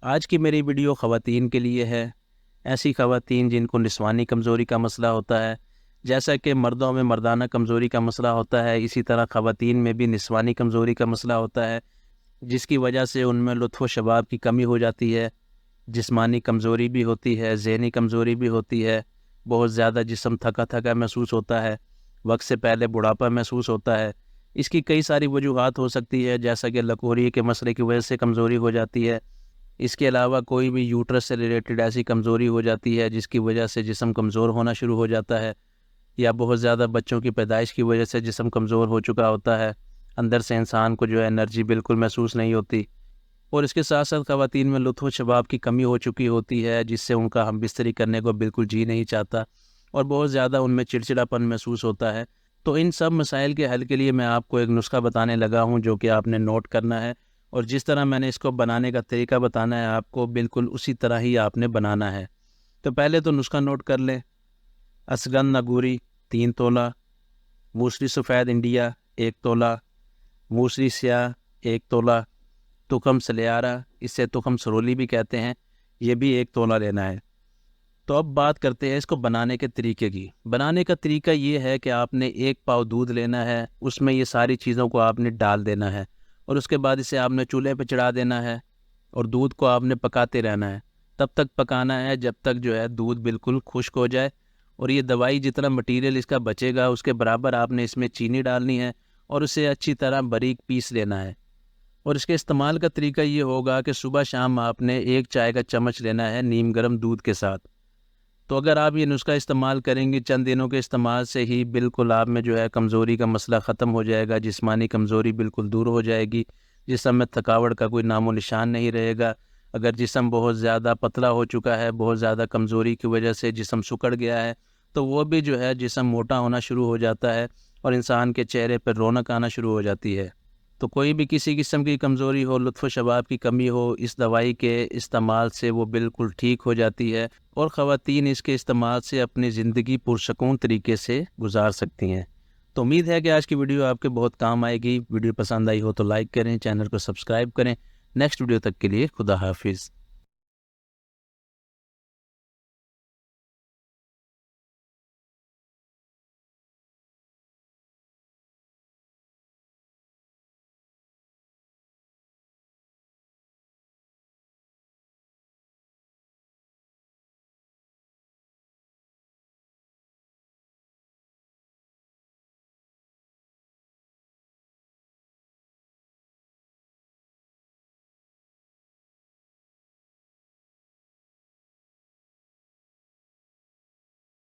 آج کی میری ویڈیو خواتین کے لیے ہے، ایسی خواتین جن کو نسوانی کمزوری کا مسئلہ ہوتا ہے۔ جیسا کہ مردوں میں مردانہ کمزوری کا مسئلہ ہوتا ہے، اسی طرح خواتین میں بھی نسوانی کمزوری کا مسئلہ ہوتا ہے، جس کی وجہ سے ان میں لطف و شباب کی کمی ہو جاتی ہے، جسمانی کمزوری بھی ہوتی ہے، ذہنی کمزوری بھی ہوتی ہے، بہت زیادہ جسم تھکا تھکا محسوس ہوتا ہے، وقت سے پہلے بڑھاپا محسوس ہوتا ہے۔ اس کی کئی ساری وجوہات ہو سکتی ہے، جیسا کہ لکوری کے مسئلے کی وجہ سے کمزوری ہو جاتی ہے۔ اس کے علاوہ کوئی بھی یوٹرس سے ریلیٹڈ ایسی کمزوری ہو جاتی ہے جس کی وجہ سے جسم کمزور ہونا شروع ہو جاتا ہے، یا بہت زیادہ بچوں کی پیدائش کی وجہ سے جسم کمزور ہو چکا ہوتا ہے، اندر سے انسان کو جو ہے انرجی بالکل محسوس نہیں ہوتی، اور اس کے ساتھ ساتھ خواتین میں لطف و شباب کی کمی ہو چکی ہوتی ہے، جس سے ان کا ہم بستری کرنے کو بالکل جی نہیں چاہتا، اور بہت زیادہ ان میں چڑچڑاپن محسوس ہوتا ہے۔ تو ان سب مسائل کے حل کے لیے میں آپ کو ایک نسخہ بتانے لگا ہوں جو کہ آپ نے نوٹ کرنا ہے، اور جس طرح میں نے اس کو بنانے کا طریقہ بتانا ہے آپ کو، بالکل اسی طرح ہی آپ نے بنانا ہے۔ تو پہلے تو نسخہ نوٹ کر لیں۔ اسگن نگوری 3 تولہ، موسری سفید انڈیا 1 تولہ، موسری سیاہ 1 تولہ، تخم سلیارہ، اسے تخم سرولی بھی کہتے ہیں، یہ بھی 1 تولہ لینا ہے۔ تو اب بات کرتے ہیں اس کو بنانے کے طریقے کی۔ بنانے کا طریقہ یہ ہے کہ آپ نے 1 پاؤ دودھ لینا ہے، اس میں یہ ساری چیزوں کو آپ نے ڈال دینا ہے، اور اس کے بعد اسے آپ نے چولہے پہ چڑھا دینا ہے، اور دودھ کو آپ نے پکاتے رہنا ہے۔ تب تک پکانا ہے جب تک جو ہے دودھ بالکل خشک ہو جائے، اور یہ دوائی جتنا مٹیریل اس کا بچے گا اس کے برابر آپ نے اس میں چینی ڈالنی ہے، اور اسے اچھی طرح باریک پیس لینا ہے۔ اور اس کے استعمال کا طریقہ یہ ہوگا کہ صبح شام آپ نے 1 چائے کا چمچ لینا ہے نیم گرم دودھ کے ساتھ۔ تو اگر آپ یہ نسخہ استعمال کریں گے، چند دنوں کے استعمال سے ہی بالکل آپ میں جو ہے کمزوری کا مسئلہ ختم ہو جائے گا، جسمانی کمزوری بالکل دور ہو جائے گی، جسم میں تھکاوٹ کا کوئی نام و نشان نہیں رہے گا۔ اگر جسم بہت زیادہ پتلا ہو چکا ہے، بہت زیادہ کمزوری کی وجہ سے جسم سکڑ گیا ہے، تو وہ بھی جو ہے جسم موٹا ہونا شروع ہو جاتا ہے، اور انسان کے چہرے پر رونق آنا شروع ہو جاتی ہے۔ تو کوئی بھی کسی قسم کی کمزوری ہو، لطف و شباب کی کمی ہو، اس دوائی کے استعمال سے وہ بالکل ٹھیک ہو جاتی ہے، اور خواتین اس کے استعمال سے اپنی زندگی پرسکون طریقے سے گزار سکتی ہیں۔ تو امید ہے کہ آج کی ویڈیو آپ کے بہت کام آئے گی۔ ویڈیو پسند آئی ہو تو لائک کریں، چینل کو سبسکرائب کریں۔ نیکسٹ ویڈیو تک کے لیے خدا حافظ۔